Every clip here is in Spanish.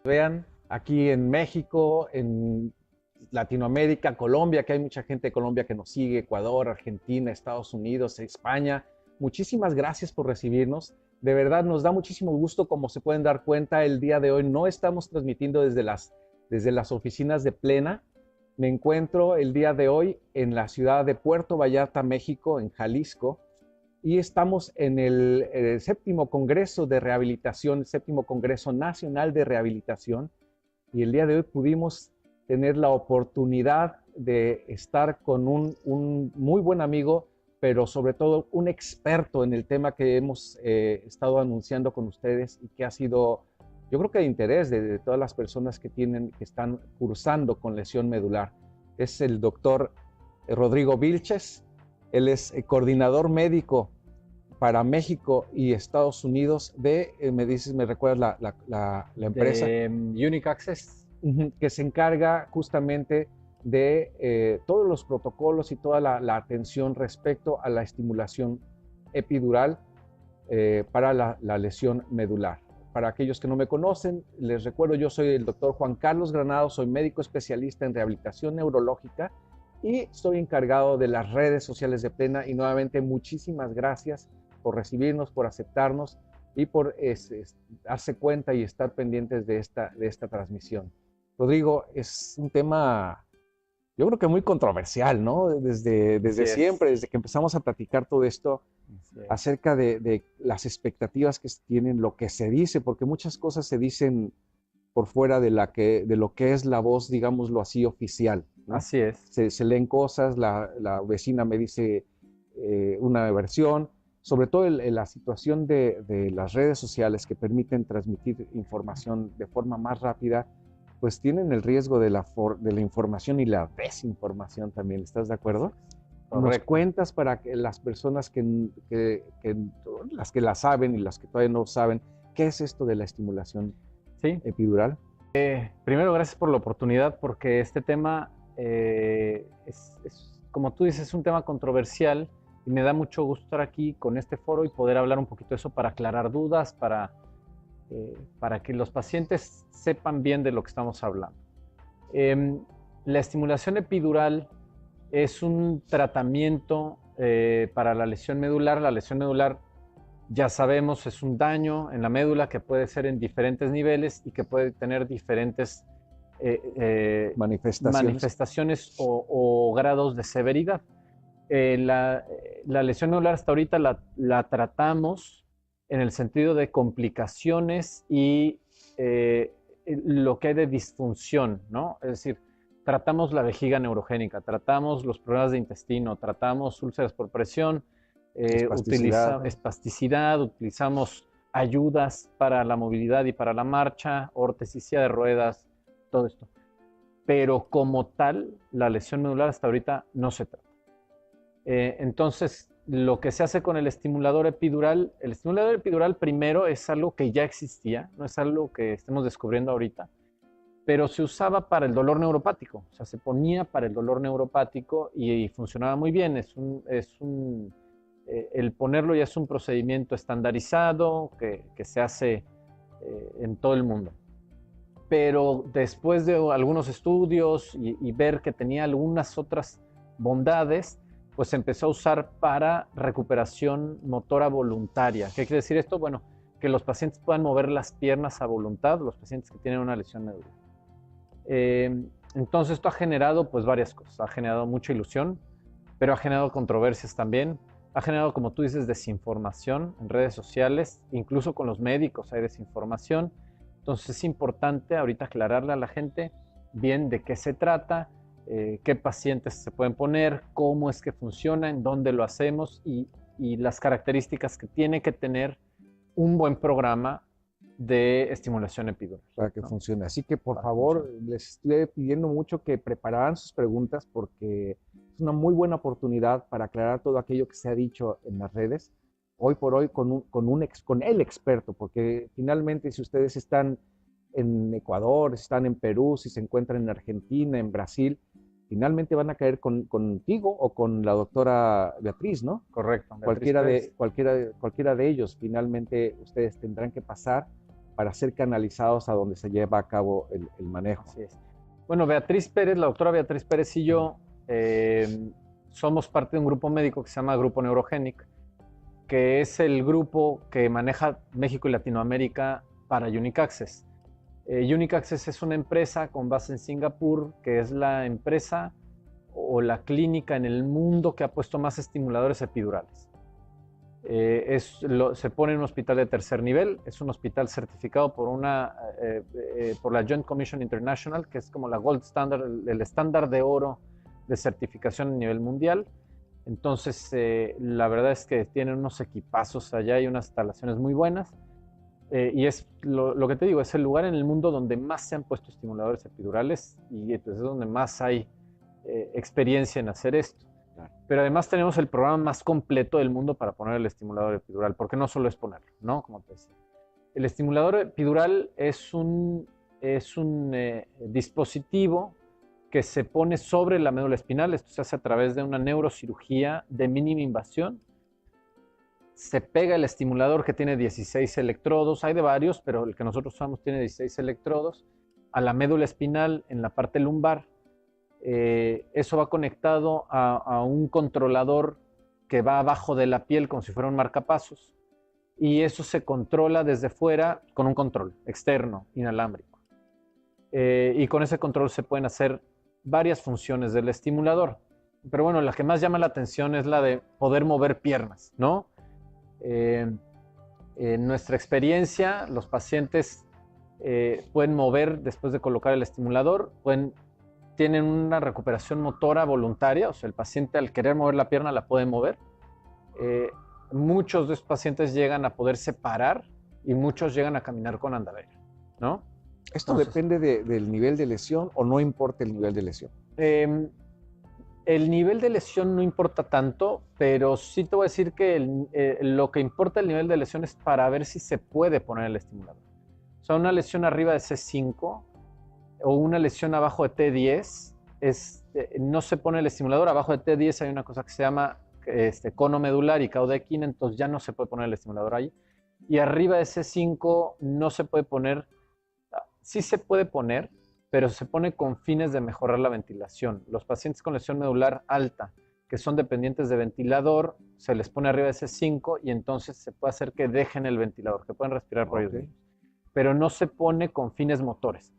vean aquí en México, en Latinoamérica, Colombia, que hay mucha gente de Colombia que nos sigue, Ecuador, Argentina, Estados Unidos, España. Muchísimas gracias por recibirnos. De verdad nos da muchísimo gusto, como se pueden dar cuenta, el día de hoy no estamos transmitiendo desde las oficinas de Plena. Me encuentro el día de hoy en la ciudad de Puerto Vallarta, México, en Jalisco, y estamos en el séptimo Congreso de Rehabilitación, el séptimo Congreso Nacional de Rehabilitación, y el día de hoy pudimos tener la oportunidad de estar con un muy buen amigo, pero sobre todo un experto en el tema que hemos estado anunciando con ustedes y que ha sido, yo creo que de interés de todas las personas que están cursando con lesión medular. Es el doctor Rodrigo Vilches. Él es coordinador médico para México y Estados Unidos de, me recuerdas la empresa. De Unique Access. Que se encarga justamente de todos los protocolos y toda la atención respecto a la estimulación epidural para la lesión medular. Para aquellos que no me conocen, les recuerdo, yo soy el doctor Juan Carlos Granado, soy médico especialista en rehabilitación neurológica y estoy encargado de las redes sociales de Plena. Y nuevamente muchísimas gracias por recibirnos, por aceptarnos y por darse cuenta y estar pendientes de esta transmisión. Rodrigo, es un tema, yo creo que muy controversial, ¿no? Desde siempre, desde que empezamos a platicar todo esto, acerca de las expectativas que tienen, lo que se dice, porque muchas cosas se dicen por fuera de lo que es la voz, digámoslo así, oficial, ¿no? Así es. Se leen cosas, la vecina me dice una versión, sobre todo la situación de las redes sociales que permiten transmitir información de forma más rápida, pues tienen el riesgo de la información y la desinformación también. ¿Estás de acuerdo? Correcto. ¿Nos cuentas para que las personas las que la saben y las que todavía no saben, qué es esto de la estimulación epidural? Primero, gracias por la oportunidad, porque este tema como tú dices, es un tema controversial y me da mucho gusto estar aquí con este foro y poder hablar un poquito de eso para aclarar dudas, para que los pacientes sepan bien de lo que estamos hablando. La estimulación epidural es un tratamiento para la lesión medular. La lesión medular, ya sabemos, es un daño en la médula que puede ser en diferentes niveles y que puede tener diferentes manifestaciones o grados de severidad. La lesión medular hasta ahorita la tratamos en el sentido de complicaciones y lo que hay de disfunción, ¿no? Es decir, tratamos la vejiga neurogénica, tratamos los problemas de intestino, tratamos úlceras por presión, espasticidad, utilizamos ayudas para la movilidad y para la marcha, órtesis, silla de ruedas, todo esto. Pero como tal, la lesión medular hasta ahorita no se trata. Entonces, lo que se hace con el estimulador epidural primero es algo que ya existía, no es algo que estemos descubriendo ahorita, pero se usaba para el dolor neuropático, o sea, se ponía para el dolor neuropático y funcionaba muy bien. El ponerlo ya es un procedimiento estandarizado que se hace en todo el mundo. Pero después de algunos estudios y ver que tenía algunas otras bondades, pues se empezó a usar para recuperación motora voluntaria. ¿Qué quiere decir esto? Bueno, que los pacientes puedan mover las piernas a voluntad, los pacientes que tienen una lesión medular. Entonces esto ha generado pues varias cosas. Ha generado mucha ilusión, pero ha generado controversias también. Ha generado, como tú dices, desinformación en redes sociales, incluso con los médicos hay desinformación. Entonces es importante ahorita aclararle a la gente bien de qué se trata, qué pacientes se pueden poner, cómo es que funciona, en dónde lo hacemos y las características que tiene que tener un buen programa de estimulación epidural. Para que funcione. Así que por favor, les estoy pidiendo mucho que prepararan sus preguntas porque es una muy buena oportunidad para aclarar todo aquello que se ha dicho en las redes. Hoy por hoy con el experto, porque finalmente si ustedes están en Ecuador, están en Perú, si se encuentran en Argentina, en Brasil, finalmente van a caer contigo o con la doctora Beatriz, ¿no? Correcto. Cualquiera de ellos, finalmente ustedes tendrán que pasar para ser canalizados a donde se lleva a cabo el manejo. Así es. Bueno, Beatriz Pérez, la doctora Beatriz Pérez y yo somos parte de un grupo médico que se llama Grupo Neurogenic, que es el grupo que maneja México y Latinoamérica para Unique Access. Unique Access es una empresa con base en Singapur, que es la empresa o la clínica en el mundo que ha puesto más estimuladores epidurales. Se pone en un hospital de tercer nivel, es un hospital certificado por la Joint Commission International, que es como la gold standard, el estándar de oro de certificación a nivel mundial. Entonces, la verdad es que tienen unos equipazos allá y unas instalaciones muy buenas. Y es lo que te digo, es el lugar en el mundo donde más se han puesto estimuladores epidurales y entonces es donde más hay experiencia en hacer esto. Claro. Pero además tenemos el programa más completo del mundo para poner el estimulador epidural, porque no solo es ponerlo, ¿no? Como te decía. El estimulador epidural es un dispositivo que se pone sobre la médula espinal. Esto se hace a través de una neurocirugía de mínima invasión. Se pega el estimulador, que tiene 16 electrodos, hay de varios, pero el que nosotros usamos tiene 16 electrodos, a la médula espinal en la parte lumbar. Eso va conectado a un controlador que va abajo de la piel como si fuera un marcapasos, y eso se controla desde fuera con un control externo, inalámbrico. Y con ese control se pueden hacer varias funciones del estimulador. Pero bueno, la que más llama la atención es la de poder mover piernas, ¿no? En nuestra experiencia, los pacientes pueden mover después de colocar el estimulador, tienen una recuperación motora voluntaria, o sea, el paciente al querer mover la pierna la puede mover. Muchos de estos pacientes llegan a poderse parar y muchos llegan a caminar con andadera, ¿no? ¿Esto depende del nivel de lesión o no importa el nivel de lesión? El nivel de lesión no importa tanto, pero sí te voy a decir que lo que importa el nivel de lesión es para ver si se puede poner el estimulador. O sea, una lesión arriba de C5 o una lesión abajo de T10, no se pone el estimulador. Abajo de T10 hay una cosa que se llama cono medular y caudequina, entonces ya no se puede poner el estimulador ahí. Y arriba de C5 no se puede poner, sí se puede poner, pero se pone con fines de mejorar la ventilación. Los pacientes con lesión medular alta, que son dependientes de ventilador, se les pone arriba de C5 y entonces se puede hacer que dejen el ventilador, que pueden respirar por ellos mismos. Pero no se pone con fines motores.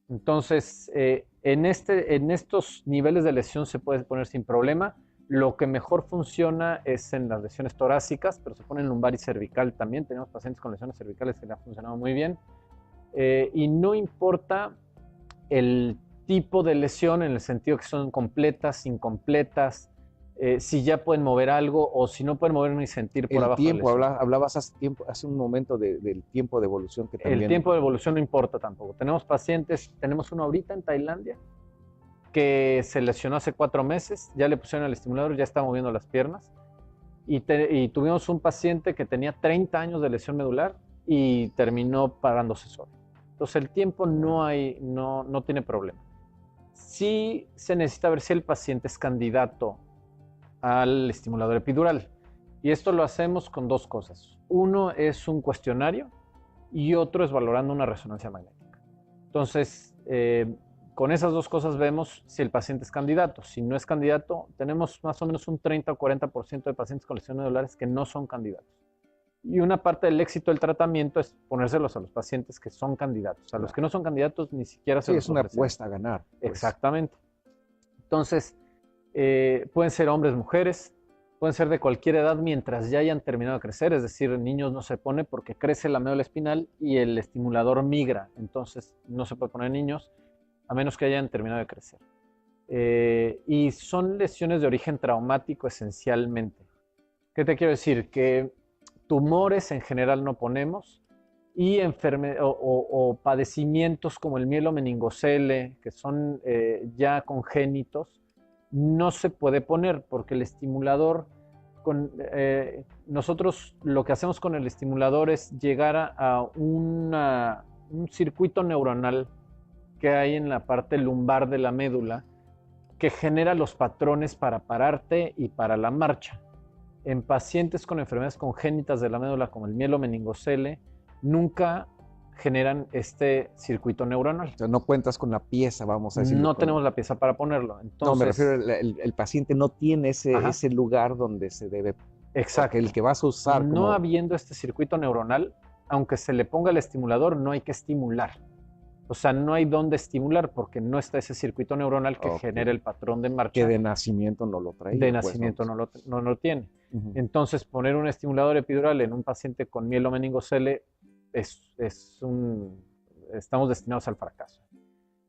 Entonces, en estos niveles de lesión se puede poner sin problema. Lo que mejor funciona es en las lesiones torácicas, pero se pone en lumbar y cervical también. Tenemos pacientes con lesiones cervicales que le han funcionado muy bien. Y no importa el tipo de lesión en el sentido que son completas, incompletas, si ya pueden mover algo o si no pueden mover ni sentir por abajo. El tiempo, hablabas hace un momento del tiempo de evolución que también... El tiempo de evolución no importa tampoco. Tenemos pacientes, tenemos uno ahorita en Tailandia que se lesionó hace 4 meses, ya le pusieron el estimulador, ya está moviendo las piernas, y tuvimos un paciente que tenía 30 años de lesión medular y terminó parándose solo. Entonces el tiempo no tiene problema. Sí se necesita ver si el paciente es candidato al estimulador epidural. Y esto lo hacemos con 2 cosas. Uno es un cuestionario y otro es valorando una resonancia magnética. Entonces, con esas 2 cosas vemos si el paciente es candidato. Si no es candidato, tenemos más o menos un 30 o 40% de pacientes con lesiones medulares que no son candidatos. Y una parte del éxito del tratamiento es ponérselos a los pacientes que son candidatos. A los que no son candidatos ni siquiera se los es una apuesta a ganar. Pues. Exactamente. Entonces, pueden ser hombres, mujeres, pueden ser de cualquier edad mientras ya hayan terminado de crecer. Es decir, niños no se pone porque crece la médula espinal y el estimulador migra. Entonces, no se puede poner en niños a menos que hayan terminado de crecer. Y son lesiones de origen traumático esencialmente. ¿Qué te quiero decir? Que tumores en general no ponemos y o padecimientos como el mielomeningocele, que son ya congénitos, no se puede poner porque el estimulador, nosotros lo que hacemos con el estimulador es llegar a un circuito neuronal que hay en la parte lumbar de la médula que genera los patrones para pararte y para la marcha. En pacientes con enfermedades congénitas de la médula como el mielomeningocele, nunca generan este circuito neuronal. O sea, no cuentas con la pieza, vamos a decirlo. No tenemos la pieza para ponerlo. Entonces, no, me refiero, el paciente no tiene ese lugar donde se debe, exacto. el que vas a usar. No habiendo este circuito neuronal, aunque se le ponga el estimulador, no hay que estimular. O sea, no hay dónde estimular porque no está ese circuito neuronal que genera el patrón de marcha. Que de nacimiento no lo trae. De nacimiento pues, no lo tiene. Entonces, poner un estimulador epidural en un paciente con mielomeningocele estamos destinados al fracaso.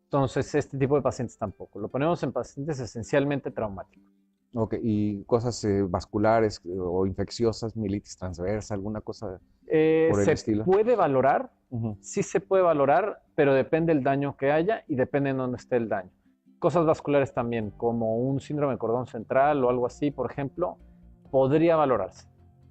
Entonces, este tipo de pacientes tampoco. Lo ponemos en pacientes esencialmente traumáticos. Ok, y cosas vasculares o infecciosas, mielitis transversa, alguna cosa por el estilo. Se puede valorar, sí se puede valorar, pero depende del daño que haya y depende en dónde esté el daño. Cosas vasculares también, como un síndrome de cordón central o algo así, por ejemplo, podría valorarse.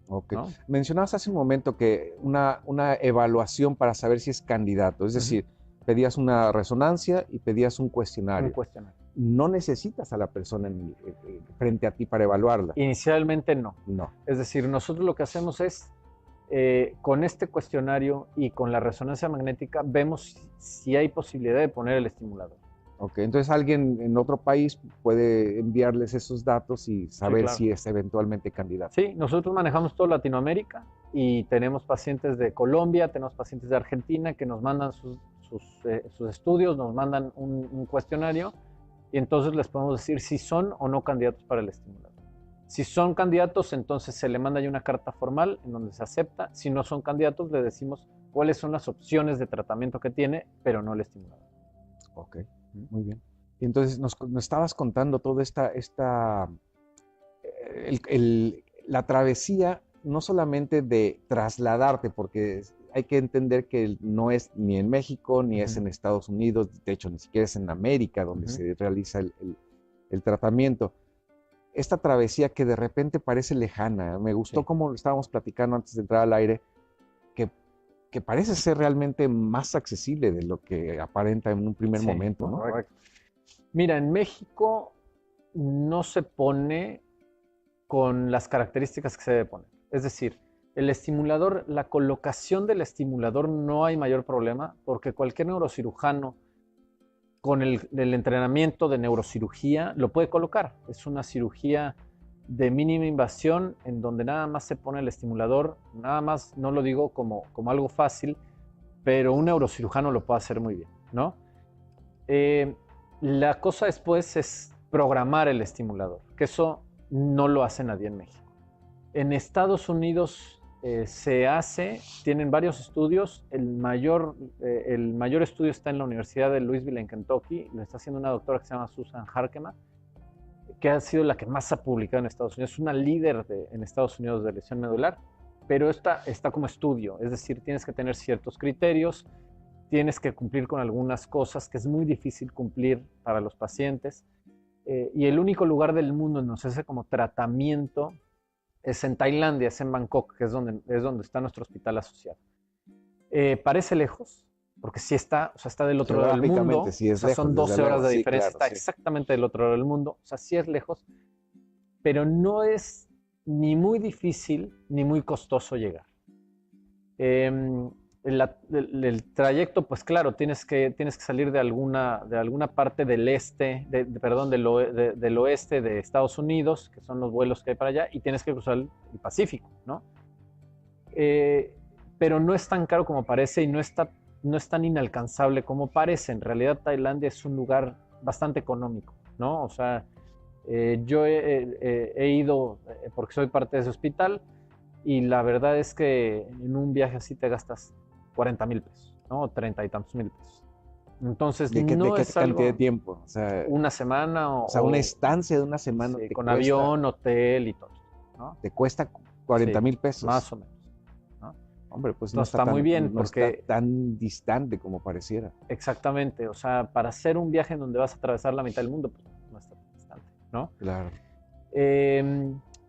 Ok. ¿No? Mencionabas hace un momento que una evaluación para saber si es candidato, es decir, pedías una resonancia y pedías un cuestionario. Un cuestionario. No necesitas a la persona frente a ti para evaluarla. Inicialmente no. No. Es decir, nosotros lo que hacemos es, con este cuestionario y con la resonancia magnética, vemos si hay posibilidad de poner el estimulador. Ok, entonces alguien en otro país puede enviarles esos datos y saber claro. si es eventualmente candidato. Sí, nosotros manejamos toda Latinoamérica y tenemos pacientes de Colombia, tenemos pacientes de Argentina que nos mandan sus estudios, nos mandan un cuestionario y entonces les podemos decir si son o no candidatos para el estimulador. Si son candidatos, entonces se le manda ya una carta formal en donde se acepta. Si no son candidatos, le decimos cuáles son las opciones de tratamiento que tiene, pero no el estimulador. Ok. Muy bien. Y entonces nos estabas contando toda la travesía, no solamente de trasladarte, porque hay que entender que no es ni en México, ni es en Estados Unidos, de hecho ni siquiera es en América donde se realiza el tratamiento. Esta travesía que de repente parece lejana, me gustó como lo estábamos platicando antes de entrar al aire, que parece ser realmente más accesible de lo que aparenta en un primer momento, ¿no? Correcto. Mira, en México no se pone con las características que se debe poner. Es decir, el estimulador, la colocación del estimulador no hay mayor problema porque cualquier neurocirujano con el entrenamiento de neurocirugía lo puede colocar. Es una cirugía de mínima invasión en donde nada más se pone el estimulador, nada más, no lo digo como algo fácil, pero un neurocirujano lo puede hacer muy bien, ¿no? La cosa después es programar el estimulador, que eso no lo hace nadie en México. En Estados Unidos se hace, tienen varios estudios, el mayor estudio está en la Universidad de Louisville en Kentucky, lo está haciendo una doctora que se llama Susan Harkeman, que ha sido la que más ha publicado en Estados Unidos, es una líder en Estados Unidos de lesión medular, pero esta está como estudio, es decir, tienes que tener ciertos criterios, tienes que cumplir con algunas cosas que es muy difícil cumplir para los pacientes, y el único lugar del mundo en donde se hace como tratamiento es en Tailandia, es en Bangkok, que es donde está nuestro hospital asociado. Parece lejos, porque sí está, o sea, está del otro lado del mundo, sí es o sea, lejos, son 12 horas de sí, diferencia, claro, está exactamente del otro lado del mundo, o sea, sí es lejos, pero no es ni muy difícil ni muy costoso llegar. El trayecto, pues claro, tienes que salir de alguna parte del este, del oeste de Estados Unidos, que son los vuelos que hay para allá, y tienes que cruzar el Pacífico, ¿no? Pero no es tan caro como parece y no es tan inalcanzable como parece. En realidad Tailandia es un lugar bastante económico, ¿no? O sea, yo he ido porque soy parte de ese hospital y la verdad es que en un viaje así te gastas 40,000 pesos, ¿no? 30 y tantos mil pesos. Entonces, ¿De qué cantidad de tiempo? O sea, una semana o sea, una estancia de una semana. Sí, con avión, hotel y todo, ¿no? Te cuesta 40,000 pesos. Más o menos. Hombre, pues no está muy bien, no porque está tan distante como pareciera. Exactamente, o sea, para hacer un viaje en donde vas a atravesar la mitad del mundo, pues no está tan distante, ¿no? Claro.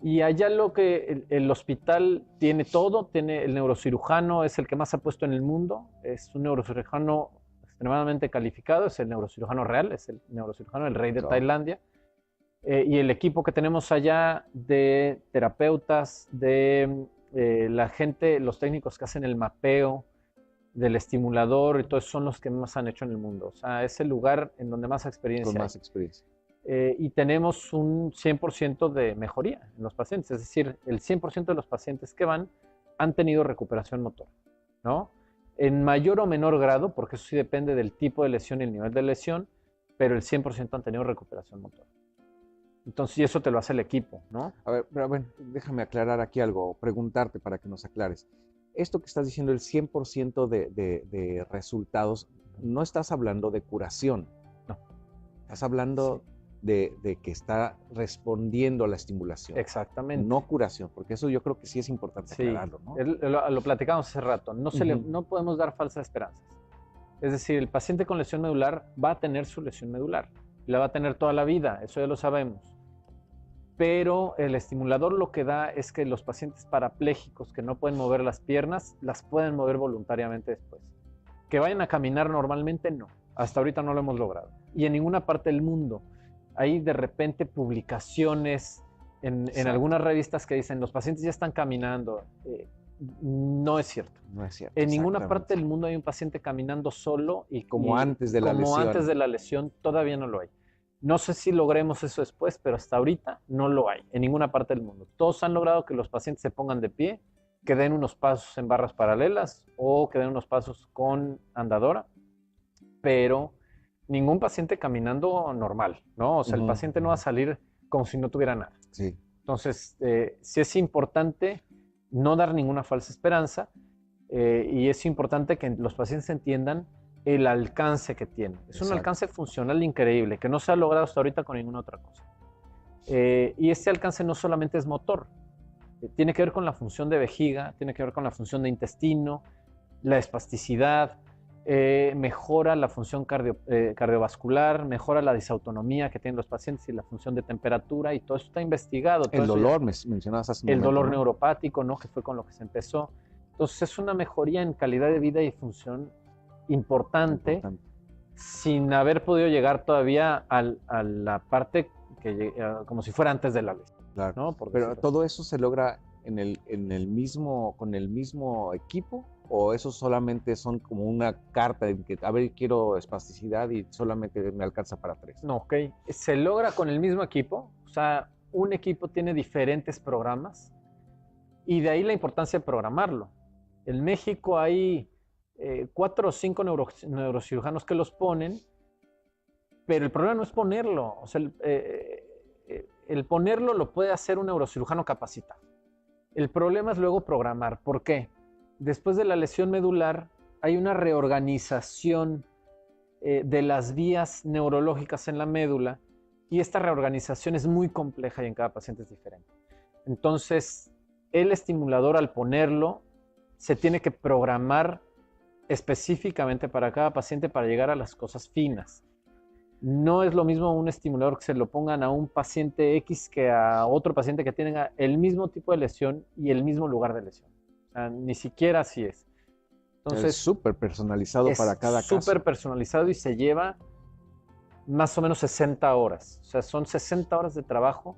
Y allá el hospital tiene todo, tiene el neurocirujano, es el que más ha puesto en el mundo, es un neurocirujano extremadamente calificado, es el neurocirujano real, es el neurocirujano, el rey de Tailandia. Y el equipo que tenemos allá de terapeutas, de la gente, los técnicos que hacen el mapeo, del estimulador y todo eso son los que más han hecho en el mundo. O sea, es el lugar en donde más experiencia Con hay. más experiencia. Y tenemos un 100% de mejoría en los pacientes. Es decir, el 100% de los pacientes que van han tenido recuperación motora, ¿no? En mayor o menor grado, porque eso sí depende del tipo de lesión y el nivel de lesión, pero el 100% han tenido recuperación motora. Entonces, y eso te lo hace el equipo, ¿no? A ver, pero bueno, déjame aclarar aquí algo, preguntarte para que nos aclares. Esto que estás diciendo, el 100% de resultados, no estás hablando de curación. No. Estás hablando de que está respondiendo a la estimulación. Exactamente. No curación, porque eso yo creo que sí es importante aclararlo, ¿no? Lo platicamos hace rato. No podemos dar falsas esperanzas. Es decir, el paciente con lesión medular va a tener su lesión medular. La va a tener toda la vida, eso ya lo sabemos. Pero el estimulador lo que da es que los pacientes parapléjicos que no pueden mover las piernas, las pueden mover voluntariamente después. Que vayan a caminar normalmente, no. Hasta ahorita no lo hemos logrado. Y en ninguna parte del mundo. Hay de repente publicaciones en algunas revistas que dicen los pacientes ya están caminando. No es cierto. No es cierto. En ninguna parte del mundo hay un paciente caminando solo y como antes de la lesión. Como antes de la lesión todavía no lo hay. No sé si logremos eso después, pero hasta ahorita no lo hay en ninguna parte del mundo. Todos han logrado que los pacientes se pongan de pie, que den unos pasos en barras paralelas o que den unos pasos con andadora, pero ningún paciente caminando normal, ¿no? O sea, el paciente no va a salir como si no tuviera nada. Sí. Entonces, sí es importante no dar ninguna falsa esperanza y es importante que los pacientes entiendan el alcance que tienen. Es un alcance funcional increíble, que no se ha logrado hasta ahorita con ninguna otra cosa. Y este alcance no solamente es motor, tiene que ver con la función de vejiga, tiene que ver con la función de intestino, la espasticidad, mejora la función cardiovascular, mejora la disautonomía que tienen los pacientes y la función de temperatura, y todo eso está investigado. El dolor, mencionabas hace un momento. El dolor neuropático, ¿no? Que fue con lo que se empezó. Entonces es una mejoría en calidad de vida y función importante. Sin haber podido llegar todavía a la parte que como si fuera antes de la lesión. Claro. ¿No? Pero todo eso se logra con el mismo equipo, o eso solamente son como una carta en que, a ver, quiero espasticidad y solamente me alcanza para 3. No, ok. Se logra con el mismo equipo, o sea, un equipo tiene diferentes programas y de ahí la importancia de programarlo. En México hay 4 o 5 neurocirujanos que los ponen, pero el problema no es ponerlo, o sea, el ponerlo lo puede hacer un neurocirujano capacitado. El problema es luego programar. ¿Por qué? Después de la lesión medular hay una reorganización de las vías neurológicas en la médula y esta reorganización es muy compleja y en cada paciente es diferente. Entonces, el estimulador al ponerlo se tiene que programar específicamente para cada paciente para llegar a las cosas finas. No es lo mismo un estimulador que se lo pongan a un paciente X que a otro paciente que tenga el mismo tipo de lesión y el mismo lugar de lesión. O sea, ni siquiera así es. Entonces, es súper personalizado para cada caso. Súper personalizado y se lleva más o menos 60 horas. O sea, son 60 horas de trabajo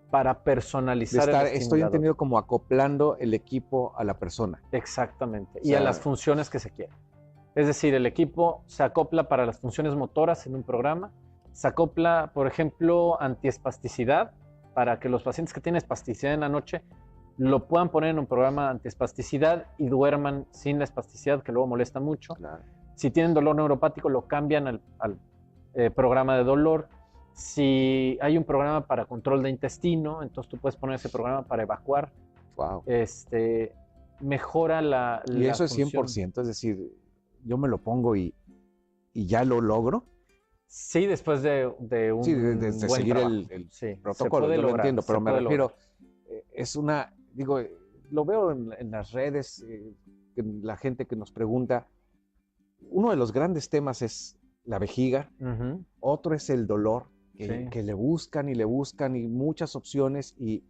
para personalizar el estimulador. Estoy entendido como acoplando el equipo a la persona. Exactamente. Y a las funciones que se quieren. Es decir, el equipo se acopla para las funciones motoras en un programa, se acopla, por ejemplo, antiespasticidad, para que los pacientes que tienen espasticidad en la noche lo puedan poner en un programa antiespasticidad y duerman sin la espasticidad, que luego molesta mucho. Claro. Si tienen dolor neuropático, lo cambian al programa de dolor. Si hay un programa para control de intestino, entonces tú puedes poner ese programa para evacuar. Wow. Mejora la Y eso es función. 100%, es decir, yo me lo pongo y ya lo logro. Sí, después de un de buen seguir trabajo. el Sí, protocolo, yo lo entiendo, pero me refiero, lograr. Lo veo en las redes, la gente que nos pregunta, uno de los grandes temas es la vejiga, otro es el dolor, que le buscan y muchas opciones y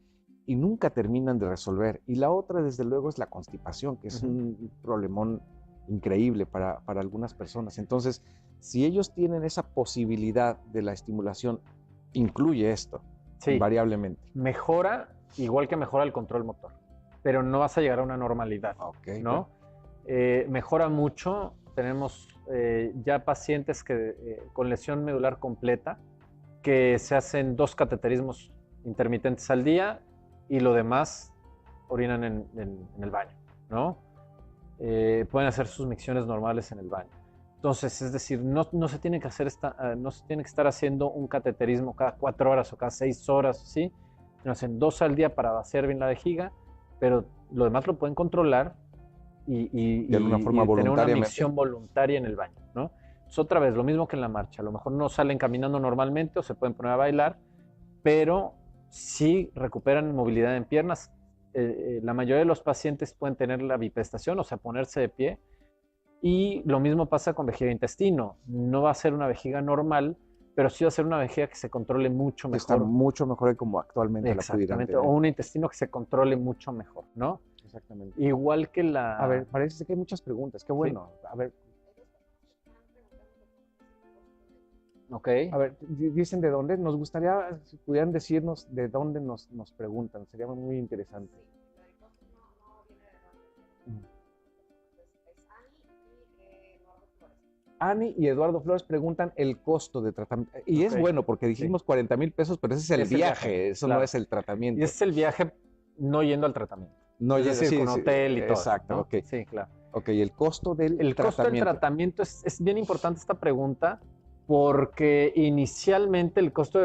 nunca terminan de resolver. Y la otra, desde luego, es la constipación, que es un problemón increíble para algunas personas. Entonces, si ellos tienen esa posibilidad de la estimulación, incluye esto, invariablemente. Mejora, igual que mejora el control motor, pero no vas a llegar a una normalidad, ¿no? mejora mucho. Tenemos ya pacientes con lesión medular completa que se hacen 2 cateterismos intermitentes al día y lo demás orinan en el baño, ¿no? Pueden hacer sus micciones normales en el baño. Entonces, es decir, no se tiene que no se tiene que estar haciendo un cateterismo cada 4 horas o cada 6 horas, ¿sí? Sino hacen 2 al día para vaciar bien la vejiga, pero lo demás lo pueden controlar y de una forma tener una micción voluntaria en el baño, ¿no? Entonces, otra vez, lo mismo que en la marcha. A lo mejor no salen caminando normalmente o se pueden poner a bailar, pero sí recuperan movilidad en piernas. La mayoría de los pacientes pueden tener la bipestación, o sea, ponerse de pie. Y lo mismo pasa con vejiga de intestino. No va a ser una vejiga normal, pero sí va a ser una vejiga que se controle mucho mejor. Está mucho mejor de como actualmente la pudieran tener. O un intestino que se controle mucho mejor, ¿no? Exactamente. Igual que la... A ver, parece que hay muchas preguntas. Qué bueno. Sí. A ver. Ok. A ver, dicen de dónde. Nos gustaría, si pudieran decirnos de dónde nos preguntan. Sería muy interesante. Ani y Eduardo Flores preguntan el costo de tratamiento. Y es bueno porque dijimos 40,000 pesos, pero ese es el viaje, eso claro. No es el tratamiento. Y ese es el viaje no yendo al tratamiento. No, es decir, con hotel y todo. Exacto, ¿no? ok. Sí, claro. Ok, el costo del tratamiento. El costo del tratamiento es bien importante esta pregunta porque inicialmente el costo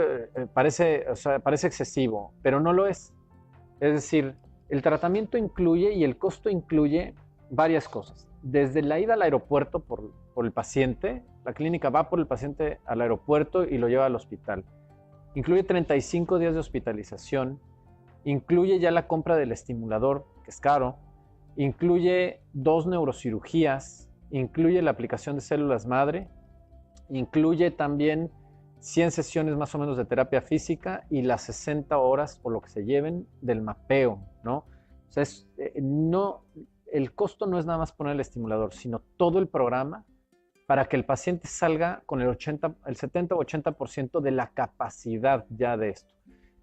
parece excesivo, pero no lo es. Es decir, el tratamiento incluye y el costo incluye varias cosas. Desde la ida al aeropuerto por el paciente, la clínica va por el paciente al aeropuerto y lo lleva al hospital. Incluye 35 días de hospitalización, incluye ya la compra del estimulador, que es caro, incluye 2 neurocirugías, incluye la aplicación de células madre, incluye también 100 sesiones más o menos de terapia física y las 60 horas o lo que se lleven del mapeo, ¿no? O sea, el costo no es nada más poner el estimulador, sino todo el programa para que el paciente salga con el 70 o 80% de la capacidad ya de esto.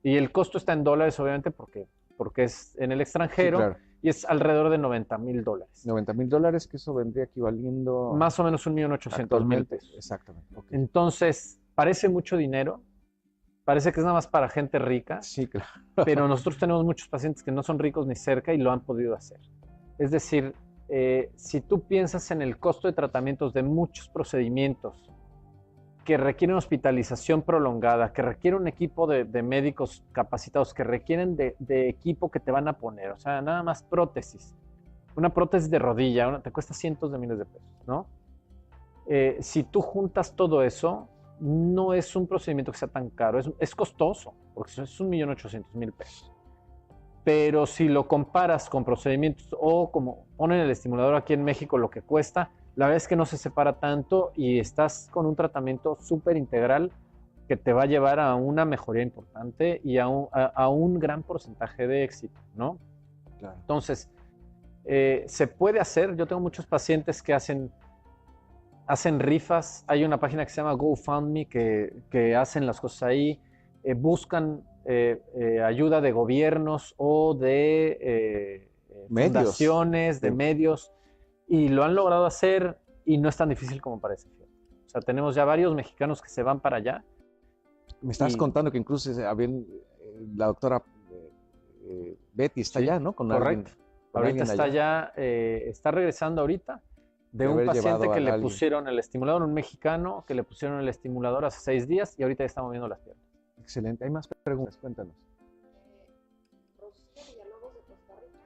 Y el costo está en dólares, obviamente, porque es en el extranjero, sí, claro. Y es alrededor de $90,000. $90,000, que eso vendría equivaliendo... Más o menos 1,800,000 pesos. Exactamente. Okay. Entonces, parece mucho dinero, parece que es nada más para gente rica, sí, claro. Pero nosotros tenemos muchos pacientes que no son ricos ni cerca y lo han podido hacer. Es decir, si tú piensas en el costo de tratamientos de muchos procedimientos que requieren hospitalización prolongada, que requieren un equipo de médicos capacitados, que requieren de equipo que te van a poner, o sea, nada más prótesis. Una prótesis de rodilla te cuesta cientos de miles de pesos, ¿no? Si tú juntas todo eso, no es un procedimiento que sea tan caro, es costoso, porque es 1,800,000 pesos. Pero si lo comparas con procedimientos o como ponen el estimulador aquí en México, lo que cuesta, la verdad es que no se separa tanto y estás con un tratamiento súper integral que te va a llevar a una mejoría importante y a un gran porcentaje de éxito, ¿no? Claro. Entonces, se puede hacer. Yo tengo muchos pacientes que hacen rifas. Hay una página que se llama GoFundMe que hacen las cosas ahí, buscan ayuda de gobiernos o de fundaciones, de medios, y lo han logrado hacer y no es tan difícil como parece. O sea, tenemos ya varios mexicanos que se van para allá. Me estabas contando que incluso la doctora Betty está allá, ¿no? Correcto. Ahorita está allá, está regresando ahorita de un paciente que le pusieron el estimulador, un mexicano que le pusieron el estimulador hace 6 días y ahorita ya está moviendo las piernas. Excelente. Hay más preguntas, cuéntanos.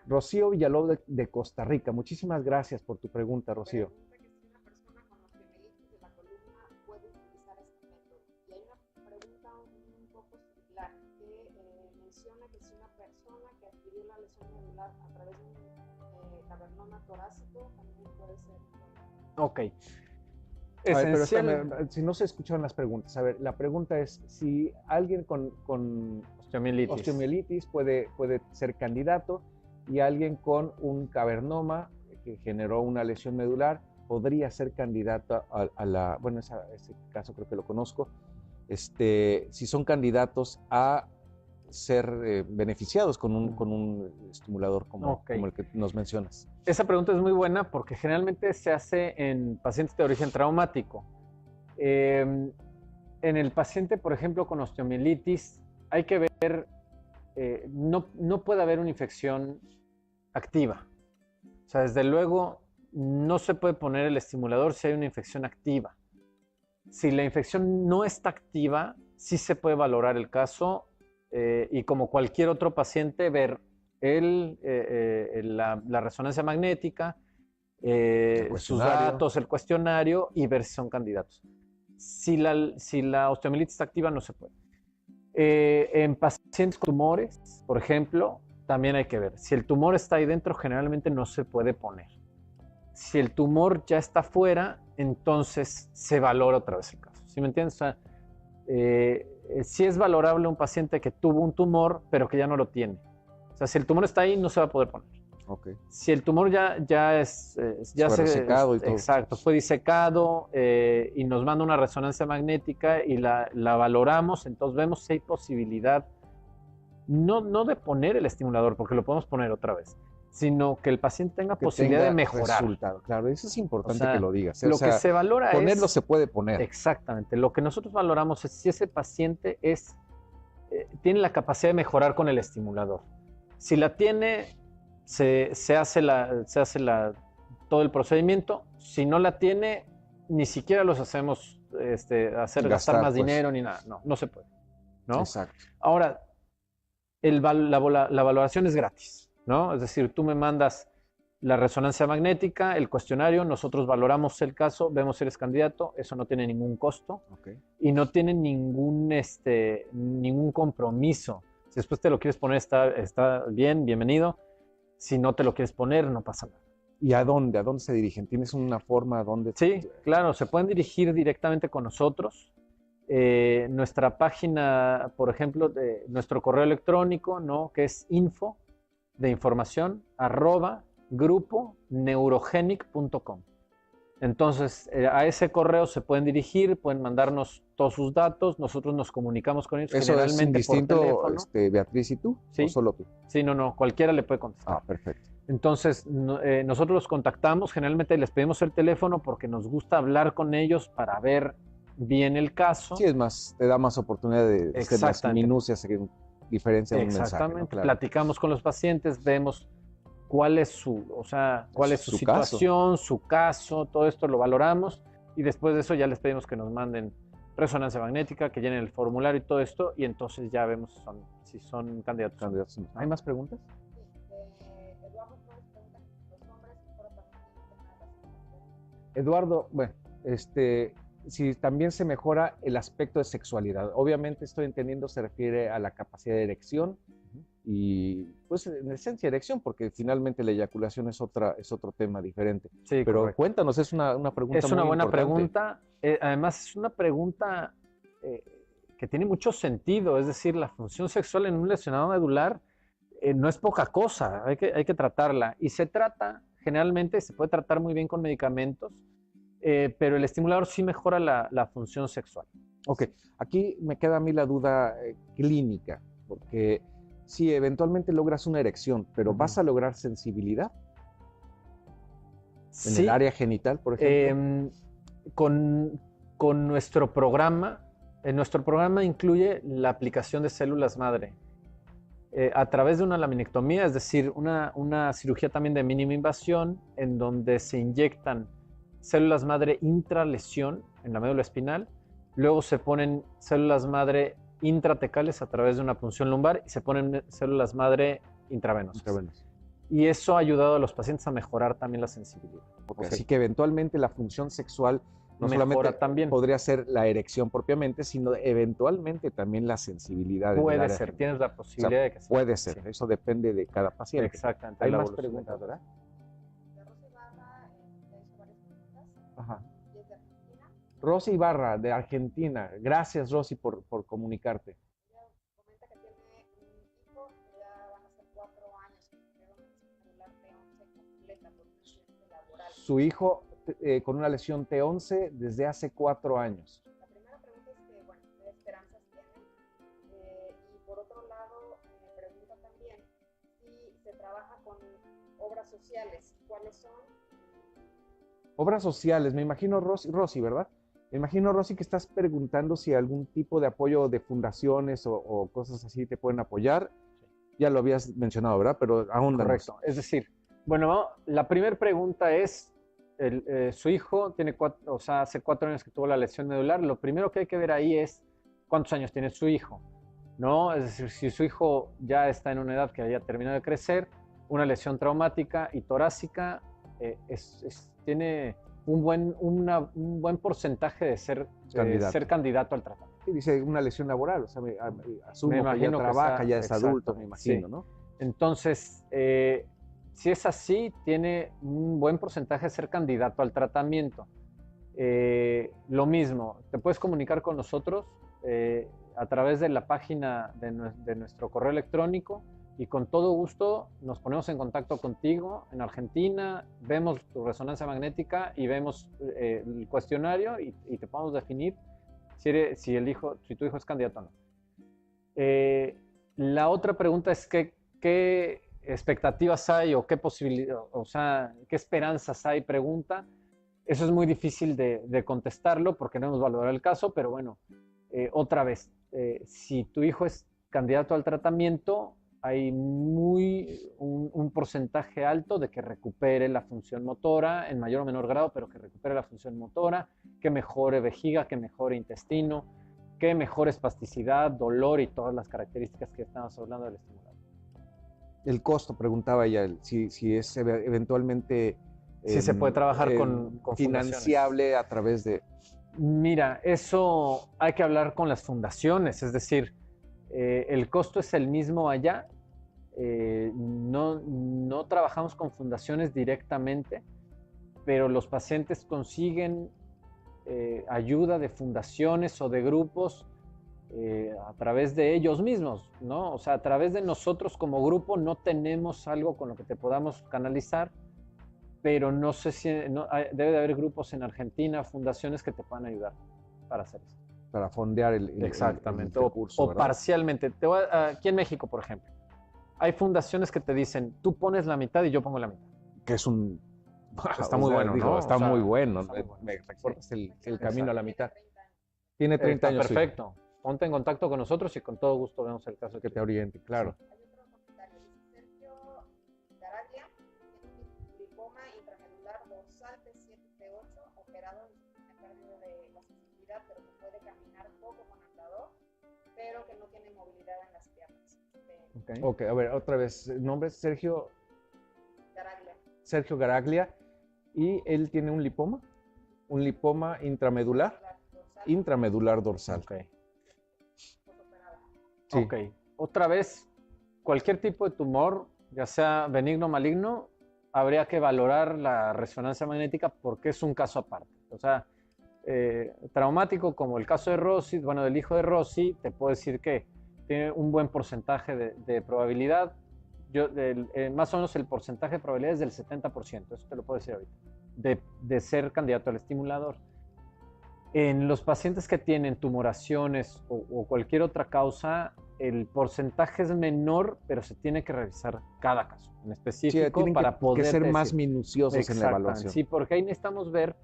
Rocío Villalobos de Costa Rica. Muchísimas gracias por tu pregunta, Rocío. Ok. Pero si no se escucharon las preguntas, a ver, la pregunta es si alguien con osteomielitis puede ser candidato y alguien con un cavernoma que generó una lesión medular podría ser candidato a la, bueno, ese caso creo que lo conozco, si son candidatos a ser beneficiados con un estimulador como el que nos mencionas? Esa pregunta es muy buena porque generalmente se hace en pacientes de origen traumático. En el paciente, por ejemplo, con osteomielitis, hay que ver, no puede haber una infección activa. O sea, desde luego, no se puede poner el estimulador si hay una infección activa. Si la infección no está activa, sí se puede valorar el caso y como cualquier otro paciente, ver la resonancia magnética, sus datos, el cuestionario y ver si son candidatos. Si la osteomielitis está activa, no se puede. En pacientes con tumores, por ejemplo, también hay que ver. Si el tumor está ahí dentro, generalmente no se puede poner. Si el tumor ya está fuera, entonces se valora otra vez el caso. ¿Sí me entiendes? O sea, sí es valorable un paciente que tuvo un tumor, pero que ya no lo tiene. O sea, si el tumor está ahí, no se va a poder poner. Okay. Si el tumor ya fue disecado y todo. Exacto, fue disecado y nos manda una resonancia magnética y la valoramos, entonces vemos si hay posibilidad, no de poner el estimulador, porque lo podemos poner otra vez, sino que el paciente tenga posibilidad de mejorar. Resultado. Claro, eso es importante que lo digas. Lo que se valora ponerlo se puede poner. Exactamente. Lo que nosotros valoramos es si ese paciente tiene la capacidad de mejorar con el estimulador. Si la tiene, se hace todo el procedimiento. Si no la tiene, ni siquiera los hacemos gastar más dinero ni nada. No se puede, ¿no? Exacto. Ahora, la valoración es gratis, ¿no? Es decir, tú me mandas la resonancia magnética, el cuestionario, nosotros valoramos el caso, vemos si eres candidato, eso no tiene ningún costo y no tiene ningún compromiso. Si después te lo quieres poner, está bien, bienvenido. Si no te lo quieres poner, no pasa nada. ¿Y a dónde? ¿A dónde se dirigen? ¿Tienes una forma a dónde? Sí, claro, se pueden dirigir directamente con nosotros. Nuestra página, por ejemplo, de nuestro correo electrónico, ¿no? Que es info de información @gruponeurogenic.com. Entonces, a ese correo se pueden dirigir, pueden mandarnos todos sus datos, nosotros nos comunicamos con ellos. ¿Eso es indistinto, Beatriz y tú? ¿Sí? ¿O solo tú? Sí, no, cualquiera le puede contestar. Ah, perfecto. Entonces, nosotros los contactamos, generalmente les pedimos el teléfono porque nos gusta hablar con ellos para ver bien el caso. Sí, es más, te da más oportunidad de hacer las minucias que diferencia de un mensaje. Exactamente, ¿no? Claro. Platicamos con los pacientes, vemos cuál es su situación, su caso, todo esto lo valoramos y después de eso ya les pedimos que nos manden resonancia magnética, que llenen el formulario y todo esto y entonces ya vemos si son candidatos. ¿Hay más preguntas? Eduardo, bueno, si también se mejora el aspecto de sexualidad. Obviamente estoy entendiendo se refiere a la capacidad de erección y pues en esencia erección, porque finalmente la eyaculación es otro tema diferente. Sí, pero correcto. Cuéntanos, es una pregunta es una muy buena importante. Pregunta. Además es una pregunta que tiene mucho sentido, es decir, la función sexual en un lesionado medular no es poca cosa, hay que tratarla y se puede tratar muy bien con medicamentos. Pero el estimulador sí mejora la función sexual. Ok, aquí me queda a mí la duda clínica, porque si eventualmente logras una erección, pero ¿vas a lograr sensibilidad? ¿En el área genital, por ejemplo? Con nuestro programa, nuestro programa incluye la aplicación de células madre a través de una laminectomía, es decir, una cirugía también de mínima invasión, en donde se inyectan células madre intralesión en la médula espinal, luego se ponen células madre intratecales a través de una punción lumbar y se ponen células madre intravenosas. Y eso ha ayudado a los pacientes a mejorar también la sensibilidad. Así que eventualmente la función sexual no solamente también podría ser la erección propiamente, sino eventualmente también la sensibilidad. Puede ser, tienes la posibilidad de que sea. Puede ser, eso depende de cada paciente. Exactamente. Hay más preguntas, ¿verdad? Ajá. Rosy Ibarra, de Argentina. Gracias, Rosy, por comunicarte. Comenta que tiene un hijo que ya van a ser 4 años que quedó una T11 completa por un accidente laboral. Su hijo con una lesión T11 desde hace 4 años. La primera pregunta es que, bueno, ¿qué esperanzas tiene? Y por otro lado, trabaja con obras sociales. ¿Cuáles son? Obras sociales, me imagino, Rosy, ¿verdad? Me imagino, Rosy, que estás preguntando si algún tipo de apoyo de fundaciones o cosas así te pueden apoyar. Ya lo habías mencionado, ¿verdad? Pero aún Correcto. Es decir, bueno, la primera pregunta es, su hijo tiene hace 4 años que tuvo la lesión medular. Lo primero que hay que ver ahí es cuántos años tiene su hijo, ¿no? Es decir, si su hijo ya está en una edad que haya terminado de crecer, una lesión traumática y torácica tiene un buen porcentaje de ser candidato al tratamiento. Sí, dice una lesión laboral, o sea, asumo Me que ya imagino que trabaja, ya es exacto, adulto, me imagino, sí. ¿no? Entonces, si es así, tiene un buen porcentaje de ser candidato al tratamiento. Lo mismo, te puedes comunicar con nosotros a través de la página de nuestro correo electrónico y con todo gusto nos ponemos en contacto contigo en Argentina, vemos tu resonancia magnética y vemos el cuestionario y te podemos definir si tu hijo es candidato o no. La otra pregunta es qué expectativas hay o qué posibilidades, o sea, qué esperanzas hay, pregunta. Eso es muy difícil de contestarlo porque no hemos valorado el caso, pero bueno, otra vez, si tu hijo es candidato al tratamiento, hay un porcentaje alto de que recupere la función motora, en mayor o menor grado, pero que recupere la función motora, que mejore vejiga, que mejore intestino, que mejore espasticidad, dolor y todas las características que estamos hablando del estimulador. El costo, preguntaba ella, si es eventualmente si se puede trabajar con financiable a través de... Mira, eso hay que hablar con las fundaciones, es decir, el costo es el mismo allá. No trabajamos con fundaciones directamente, pero los pacientes consiguen ayuda de fundaciones o de grupos a través de ellos mismos, ¿no? O sea, a través de nosotros como grupo no tenemos algo con lo que te podamos canalizar, pero no sé si debe de haber grupos en Argentina, fundaciones que te puedan ayudar para hacer eso. Para fondear el Exactamente, el recurso, o parcialmente. Aquí en México, por ejemplo, hay fundaciones que te dicen, tú pones la mitad y yo pongo la mitad. Que es un... Está muy bueno, ¿no? Está muy bueno. Está muy bueno. Me recuerdas el camino a la mitad. 30 años. Tiene 30 años. Perfecto. Ponte en contacto con nosotros y con todo gusto vemos el caso. Que te oriente, claro. Hay otro comentario. Dice Sergio Garaglia, tiene un lipoma intramedular dorsal T7-T8, operado en su miocardio de la sensibilidad, pero que puede caminar poco con andador, pero que no tiene movilidad en las piernas. Ok, a ver, otra vez. Nombre es Sergio Garaglia. Sergio Garaglia. Y él tiene un lipoma intramedular. Intramedular dorsal. Ok. Sí. Ok. Otra vez, cualquier tipo de tumor, ya sea benigno o maligno, habría que valorar la resonancia magnética porque es un caso aparte. O sea, traumático como el caso de Rosy, bueno, del hijo de Rosy, te puedo decir que tiene un buen porcentaje de probabilidad. Más o menos el porcentaje de probabilidad es del 70%, eso te lo puedo decir ahorita, de ser candidato al estimulador. En los pacientes que tienen tumoraciones o cualquier otra causa, el porcentaje es menor, pero se tiene que revisar cada caso en específico para poder ser decir, más minuciosos en la evaluación. Sí, porque ahí necesitamos ver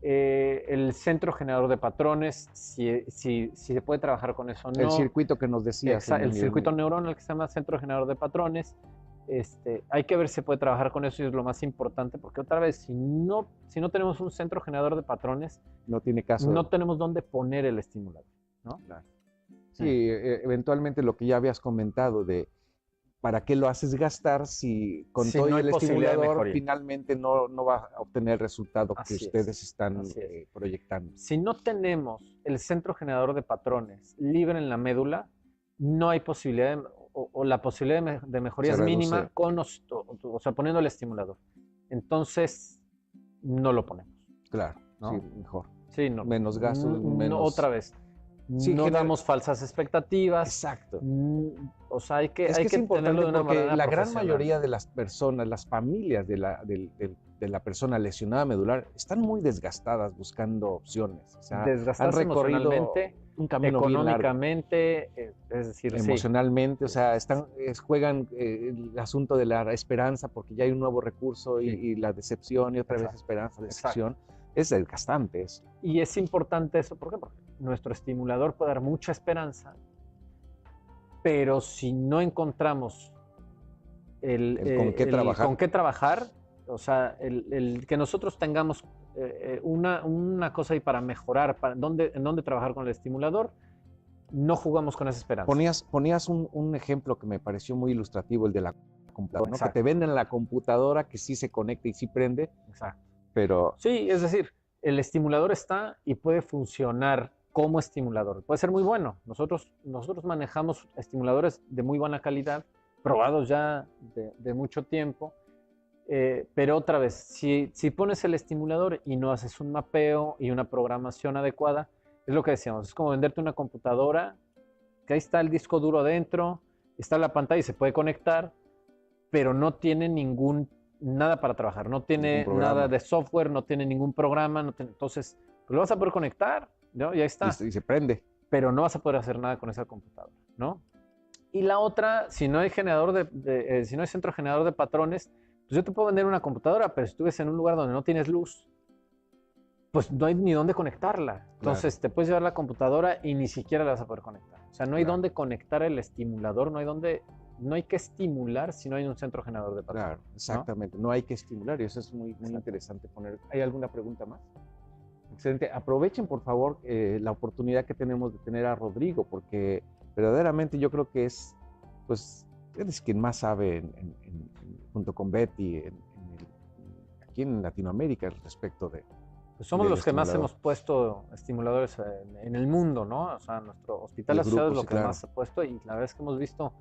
el centro generador de patrones, si se puede trabajar con eso o no. El circuito que nos decías. El circuito neuronal que se llama centro generador de patrones. Hay que ver si se puede trabajar con eso y es lo más importante, porque otra vez, si no tenemos un centro generador de patrones, no tiene caso. No tenemos dónde poner el estimulador, ¿no? Claro. Sí, eventualmente lo que ya habías comentado de ¿para qué lo haces gastar si con todo no el hay estimulador finalmente no va a obtener el resultado que Así ustedes están Así es. proyectando? Si no tenemos el centro generador de patrones libre en la médula, no hay posibilidad o la posibilidad de mejoría es mínima poniendo el estimulador. Entonces, no lo ponemos. Claro, ¿no? sí, mejor. Sí, no. Menos gastos, menos... Otra vez. Sí, no damos falsas expectativas. Exacto. O sea, hay que es importante tenerlo de una porque manera la gran profesional. mayoría de las personas, las familias del de la persona lesionada medular están muy desgastadas buscando opciones. O sea, han Desgastarse recorrido emocionalmente, un camino bien largo. económicamente, es decir, Emocionalmente, o sea, juegan el asunto de la esperanza porque ya hay un nuevo recurso y la decepción y otra vez esperanza, decepción. Es desgastante eso. Y es importante eso, ¿por qué? Porque nuestro estimulador puede dar mucha esperanza, pero si no encontramos con qué trabajar, o sea, el que nosotros tengamos una cosa ahí para mejorar, en dónde trabajar con el estimulador, no jugamos con esa esperanza. Ponías un ejemplo que me pareció muy ilustrativo, el de la computadora, ¿no? Que te venden la computadora que sí se conecta y sí prende. Exacto. Pero... Sí, es decir, el estimulador está y puede funcionar como estimulador. Puede ser muy bueno. Nosotros manejamos estimuladores de muy buena calidad, probados ya de mucho tiempo, pero otra vez, si pones el estimulador y no haces un mapeo y una programación adecuada, es lo que decíamos, es como venderte una computadora, que ahí está el disco duro adentro, está la pantalla y se puede conectar, pero no tiene nada para trabajar, no tiene nada de software, no tiene ningún programa, entonces pues lo vas a poder conectar, ¿no? Y ahí está. Y se prende. Pero no vas a poder hacer nada con esa computadora, ¿no? Y la otra, si no hay si no hay centro generador de patrones, pues yo te puedo vender una computadora, pero si tú ves en un lugar donde no tienes luz, pues no hay ni dónde conectarla. Entonces te puedes llevar la computadora y ni siquiera la vas a poder conectar. O sea, no hay dónde conectar el estimulador, no hay que estimular si no hay un centro generador de patrones. Claro, exactamente. No hay que estimular y eso es muy interesante poner. ¿Hay alguna pregunta más? Excelente. Aprovechen, por favor, la oportunidad que tenemos de tener a Rodrigo, porque verdaderamente yo creo que eres quien más sabe junto con Betty aquí en Latinoamérica al respecto de... Pues somos los que más hemos puesto estimuladores en el mundo, ¿no? O sea, nuestro hospital asociado es lo que más ha puesto y la verdad es que hemos visto,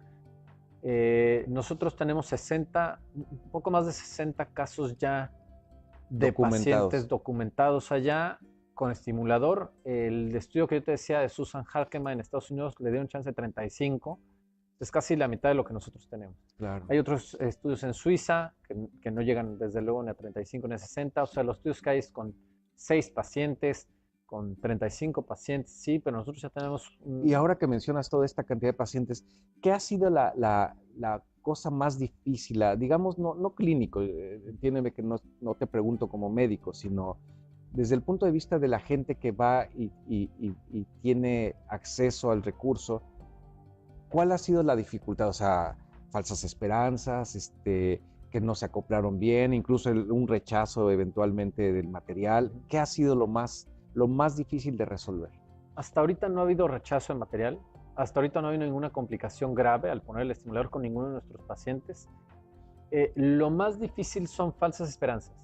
nosotros tenemos un poco más de 60 casos ya de pacientes documentados allá con estimulador. El estudio que yo te decía de Susan Harkema en Estados Unidos le dio un chance de 35. Es casi la mitad de lo que nosotros tenemos. Claro. Hay otros estudios en Suiza que no llegan desde luego ni a 35 ni a 60. O sea, los estudios que hay es con 6 pacientes, con 35 pacientes, sí, pero nosotros ya tenemos... Y ahora que mencionas toda esta cantidad de pacientes, ¿qué ha sido la cosa más difícil? Digamos, no clínico, entiéndeme que no te pregunto como médico, sino desde el punto de vista de la gente que va y tiene acceso al recurso. ¿Cuál ha sido la dificultad? O sea, falsas esperanzas, que no se acoplaron bien, incluso un rechazo eventualmente del material. ¿Qué ha sido lo más difícil de resolver? Hasta ahorita no ha habido rechazo de material. Hasta ahorita no ha habido ninguna complicación grave al poner el estimulador con ninguno de nuestros pacientes. Lo más difícil son falsas esperanzas.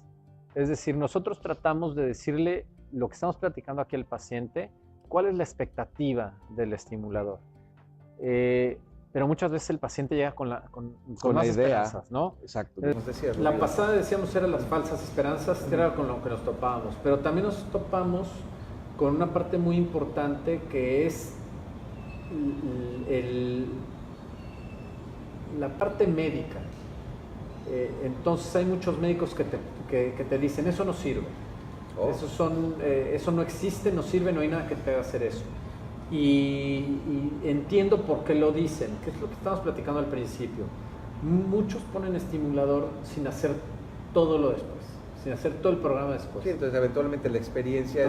Es decir, nosotros tratamos de decirle lo que estamos platicando aquí al paciente, cuál es la expectativa del estimulador. Pero muchas veces el paciente llega con más esperanzas, ¿no? Exacto. La pasada decíamos eran las falsas esperanzas, era con lo que nos topábamos, pero también nos topamos con una parte muy importante que es la parte médica. Entonces hay muchos médicos que te dicen, eso no sirve, eso no existe, no sirve, no hay nada que te haga hacer eso. Y entiendo por qué lo dicen, que es lo que estábamos platicando al principio. Muchos ponen estimulador sin hacer todo lo después, sin hacer todo el programa después. Sí, entonces eventualmente la experiencia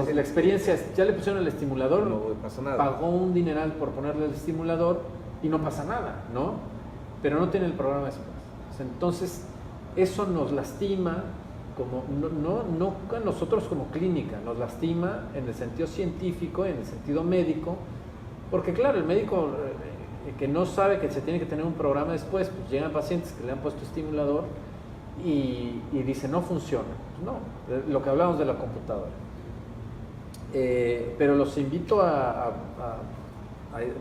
es... Ya le pusieron el estimulador, no pasa nada. Pagó un dineral por ponerle el estimulador y no pasa nada, ¿no? Pero no tiene el programa después. Entonces, eso nos lastima, no a nosotros como clínica, nos lastima en el sentido científico, en el sentido médico, porque claro, el médico que no sabe que se tiene que tener un programa después, pues llegan pacientes que le han puesto estimulador y dice no funciona. No, lo que hablamos de la computadora. Pero los invito a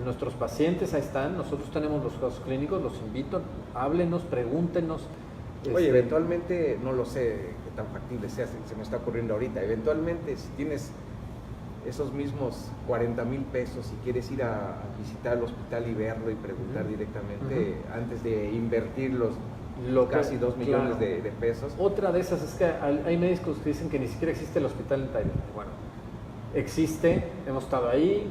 nuestros pacientes, ahí están, nosotros tenemos los casos clínicos, los invito, háblenos, pregúntenos. Oye, eventualmente, no lo sé qué tan factible sea, se me está ocurriendo ahorita, eventualmente si tienes esos mismos 40,000 pesos y quieres ir a visitar el hospital y verlo y preguntar directamente antes de invertir los casi 2 millones de pesos. Otra de esas es que hay médicos que dicen que ni siquiera existe el hospital en Tailandia. Bueno, existe, hemos estado ahí,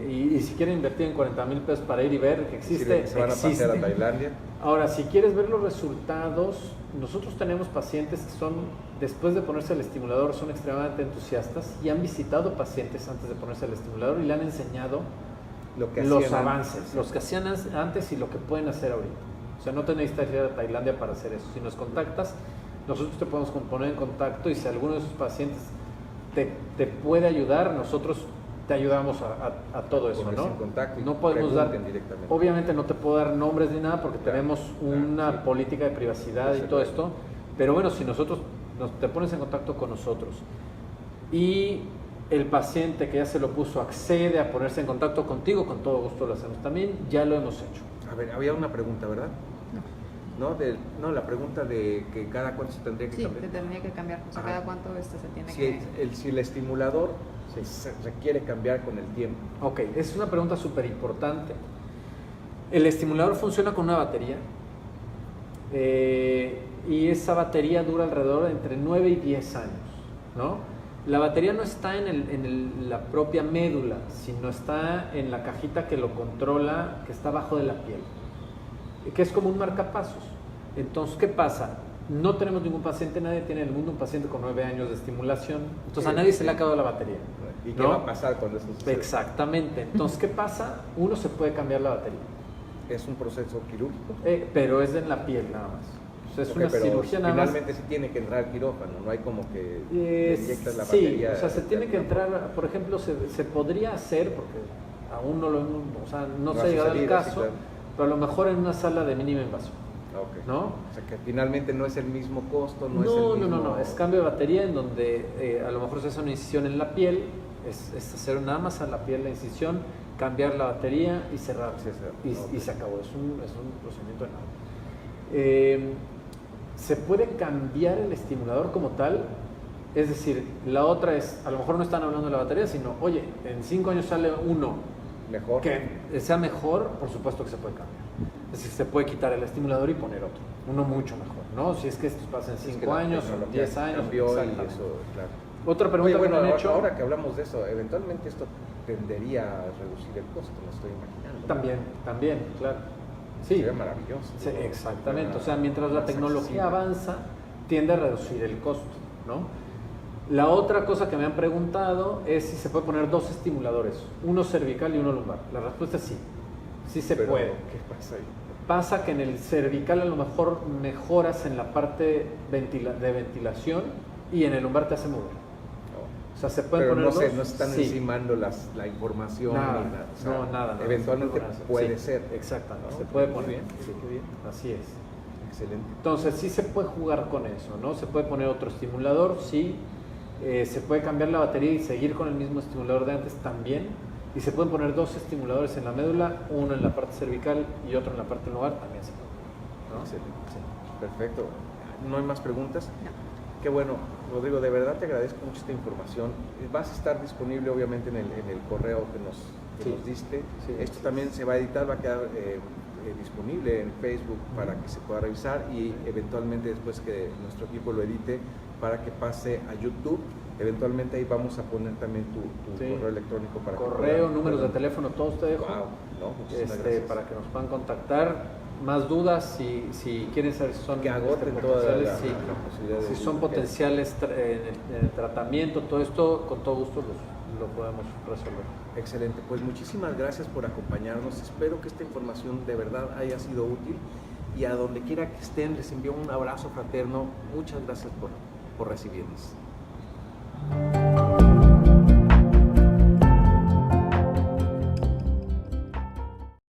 y si quieren invertir en 40,000 pesos para ir y ver que existe, se van a pasear a Tailandia. Ahora, si quieres ver los resultados, nosotros tenemos pacientes que son, después de ponerse el estimulador, son extremadamente entusiastas y han visitado pacientes antes de ponerse el estimulador y le han enseñado los avances, los que hacían antes y lo que pueden hacer ahorita. O sea, no te necesitas ir a Tailandia para hacer eso. Si nos contactas, nosotros te podemos poner en contacto y si alguno de esos pacientes te puede ayudar, nosotros te ayudamos a todo eso, ¿no? En contacto y no podemos dar, directamente. obviamente no te puedo dar nombres ni nada porque tenemos una política de privacidad y todo esto, pero bueno, si nosotros te pones en contacto con nosotros y el paciente que ya se lo puso accede a ponerse en contacto contigo, con todo gusto lo hacemos también, ya lo hemos hecho. A ver, había una pregunta, ¿verdad? No, la pregunta de que cada cuánto se tendría que cambiar. Sí, se tendría que cambiar, o sea, cada cuánto se tiene Si el estimulador se requiere cambiar con el tiempo. Ok, es una pregunta súper importante. El estimulador funciona con una batería y esa batería dura alrededor de entre 9 y 10 años, ¿no? La batería no está en la propia médula, sino está en la cajita que lo controla, que está abajo de la piel, que es como un marcapasos. Entonces, ¿qué pasa? No tenemos ningún paciente, nadie tiene en el mundo un paciente con 9 años de estimulación, entonces a nadie se le ha acabado la batería. ¿Y qué va a pasar cuando eso sucede? Exactamente. Entonces, ¿qué pasa? Uno se puede cambiar la batería. ¿Es un proceso quirúrgico? Pero es en la piel nada más. O sea, es una cirugía nada más. Finalmente sí tiene que entrar al quirófano, no hay como que le inyectas la batería. Sí, o sea, se tiene que entrar, por ejemplo, se podría hacer, porque aún no lo hemos, o sea, no se ha llegado al caso, claro, pero a lo mejor en una sala de mínima invasión. Okay. ¿No? O sea, que finalmente no es el mismo costo, no es el mismo... No, es cambio de batería en donde a lo mejor se hace una incisión en la piel, es hacer nada más a la piel la incisión, cambiar la batería y cerrar. Y se acabó, es un procedimiento de nada. Se puede cambiar el estimulador como tal, es decir, la otra es, a lo mejor no están hablando de la batería, sino, oye, en 5 años sale uno mejor, que sea mejor, por supuesto que se puede cambiar. Es decir, se puede quitar el estimulador y poner otro, uno mucho mejor, ¿no? Si es que estos pasan 5 años o 10 años. Y eso, claro. Otra pregunta que me han hecho. Ahora que hablamos de eso, eventualmente esto tendería a reducir el costo, me estoy imaginando. También, claro. Sí. Sería maravilloso. Sí, exactamente. O sea, mientras la tecnología avanza, tiende a reducir el costo, ¿no? La otra cosa que me han preguntado es si se puede poner 2 estimuladores, uno cervical y uno lumbar. La respuesta es sí. Sí se puede. ¿Qué pasa ahí? Pasa que en el cervical a lo mejor mejoras en la parte de ventilación y en el lumbar te hace mover. O sea, se pueden poner dos. No están encimando la información. Nada, ni nada. O sea, nada. Eventualmente puede ser. Exactamente, ¿no? se puede poner. Muy bien, sí, qué bien. Así es. Excelente. Entonces sí se puede jugar con eso, ¿no? Se puede poner otro estimulador, sí. Se puede cambiar la batería y seguir con el mismo estimulador de antes también. Y se pueden poner 2 estimuladores en la médula, uno en la parte cervical y otro en la parte lumbar, también se puede. ¿No? Excelente. Sí. Perfecto. ¿No hay más preguntas? No. Qué bueno, Rodrigo, de verdad te agradezco mucho esta información. Vas a estar disponible obviamente en el correo que nos diste. Sí, esto también se va a editar, va a quedar disponible en Facebook para que se pueda revisar y eventualmente después que nuestro equipo lo edite para que pase a YouTube. Eventualmente ahí vamos a poner también tu correo electrónico para correo, números de teléfono, todos te dejo. Wow, no, para que nos puedan contactar. Más dudas, si quieren saber si son que agoten toda la posibilidad si son potenciales en el tratamiento, todo esto, con todo gusto lo podemos resolver. Excelente, pues muchísimas gracias por acompañarnos. Espero que esta información de verdad haya sido útil y a donde quiera que estén les envío un abrazo fraterno. Muchas gracias por recibirnos.